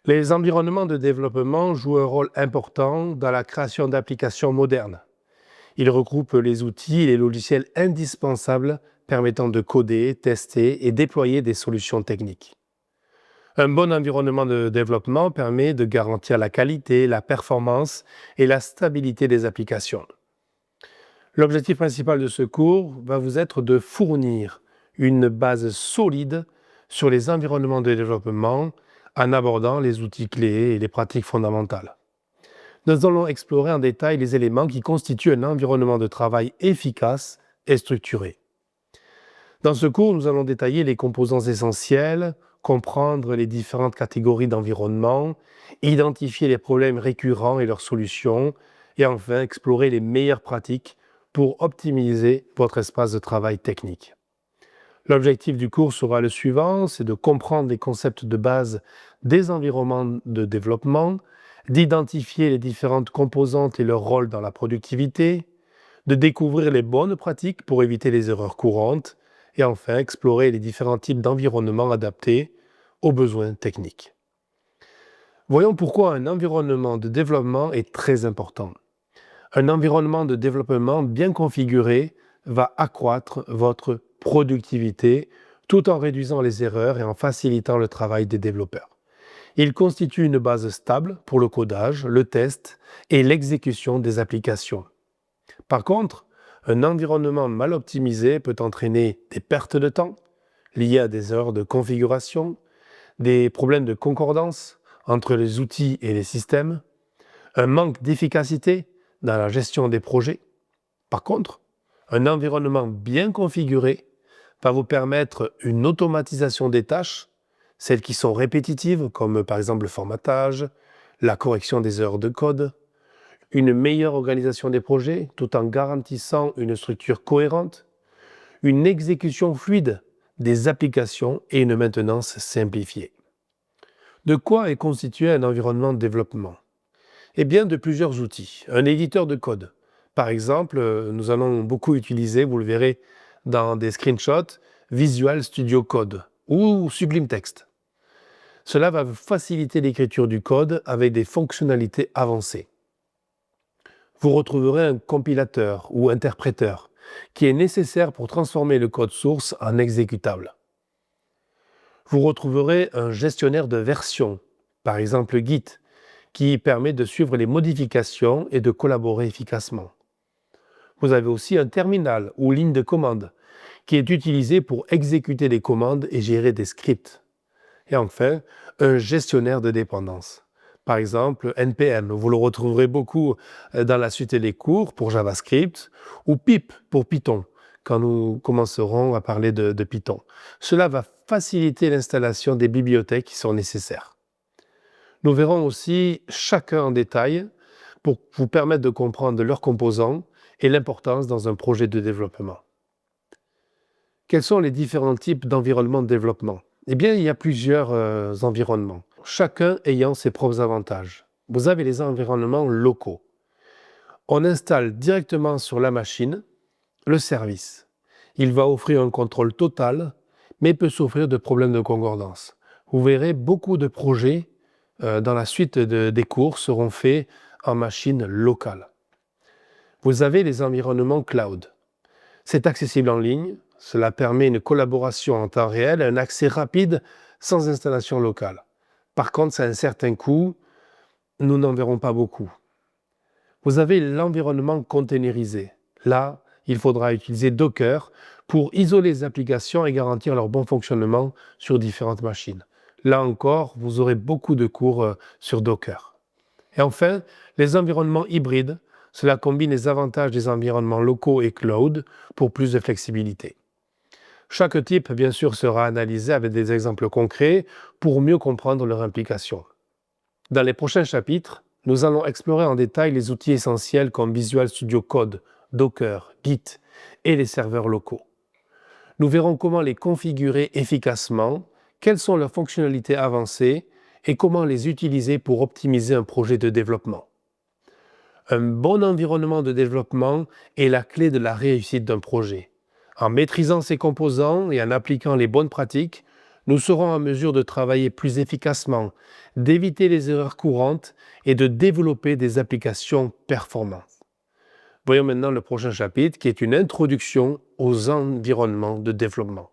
Les environnements de développement jouent un rôle important dans la création d'applications modernes. Ils regroupent les outils et les logiciels indispensables permettant de coder, tester et déployer des solutions techniques. Un bon environnement de développement permet de garantir la qualité, la performance et la stabilité des applications. L'objectif principal de ce cours va vous être de fournir une base solide sur les environnements de développement en abordant les outils clés et les pratiques fondamentales. Nous allons explorer en détail les éléments qui constituent un environnement de travail efficace et structuré. Dans ce cours, nous allons détailler les composants essentiels, comprendre les différentes catégories d'environnement, identifier les problèmes récurrents et leurs solutions, et enfin explorer les meilleures pratiques pour optimiser votre espace de travail technique. L'objectif du cours sera le suivant, c'est de comprendre les concepts de base des environnements de développement, d'identifier les différentes composantes et leur rôle dans la productivité, de découvrir les bonnes pratiques pour éviter les erreurs courantes, et enfin explorer les différents types d'environnements adaptés aux besoins techniques. Voyons pourquoi un environnement de développement est très important. Un environnement de développement bien configuré va accroître votre productivité tout en réduisant les erreurs et en facilitant le travail des développeurs. Il constitue une base stable pour le codage, le test et l'exécution des applications. Par contre, un environnement mal optimisé peut entraîner des pertes de temps liées à des erreurs de configuration, des problèmes de concordance entre les outils et les systèmes, un manque d'efficacité dans la gestion des projets. Par contre, un environnement bien configuré va vous permettre une automatisation des tâches, celles qui sont répétitives, comme par exemple le formatage, la correction des erreurs de code, une meilleure organisation des projets tout en garantissant une structure cohérente, une exécution fluide des applications et une maintenance simplifiée. De quoi est constitué un environnement de développement ? Eh bien, de plusieurs outils. Un éditeur de code. Par exemple, nous allons beaucoup utiliser, vous le verrez dans des screenshots, Visual Studio Code ou Sublime Text. Cela va faciliter l'écriture du code avec des fonctionnalités avancées. Vous retrouverez un compilateur ou interpréteur qui est nécessaire pour transformer le code source en exécutable. Vous retrouverez un gestionnaire de version, par exemple Git, qui permet de suivre les modifications et de collaborer efficacement. Vous avez aussi un terminal ou ligne de commande qui est utilisé pour exécuter des commandes et gérer des scripts. Et enfin, un gestionnaire de dépendances. Par exemple, NPM, vous le retrouverez beaucoup dans la suite des cours pour JavaScript, ou pip pour Python, quand nous commencerons à parler de Python. Cela va faciliter l'installation des bibliothèques qui sont nécessaires. Nous verrons aussi chacun en détail pour vous permettre de comprendre leurs composants et l'importance dans un projet de développement. Quels sont les différents types d'environnements de développement ? Eh bien, il y a plusieurs environnements, chacun ayant ses propres avantages. Vous avez les environnements locaux. On installe directement sur la machine le service. Il va offrir un contrôle total, mais peut souffrir de problèmes de concordance. Vous verrez, beaucoup de projets dans la suite des cours seront faits en machine locale. Vous avez les environnements cloud. C'est accessible en ligne, cela permet une collaboration en temps réel, un accès rapide sans installation locale. Par contre, ça a un certain coût, nous n'en verrons pas beaucoup. Vous avez l'environnement containerisé. Là, il faudra utiliser Docker pour isoler les applications et garantir leur bon fonctionnement sur différentes machines. Là encore, vous aurez beaucoup de cours sur Docker. Et enfin, les environnements hybrides. Cela combine les avantages des environnements locaux et cloud pour plus de flexibilité. Chaque type, bien sûr, sera analysé avec des exemples concrets pour mieux comprendre leur implication. Dans les prochains chapitres, nous allons explorer en détail les outils essentiels comme Visual Studio Code, Docker, Git et les serveurs locaux. Nous verrons comment les configurer efficacement, quelles sont leurs fonctionnalités avancées et comment les utiliser pour optimiser un projet de développement. Un bon environnement de développement est la clé de la réussite d'un projet. En maîtrisant ses composants et en appliquant les bonnes pratiques, nous serons en mesure de travailler plus efficacement, d'éviter les erreurs courantes et de développer des applications performantes. Voyons maintenant le prochain chapitre qui est une introduction aux environnements de développement.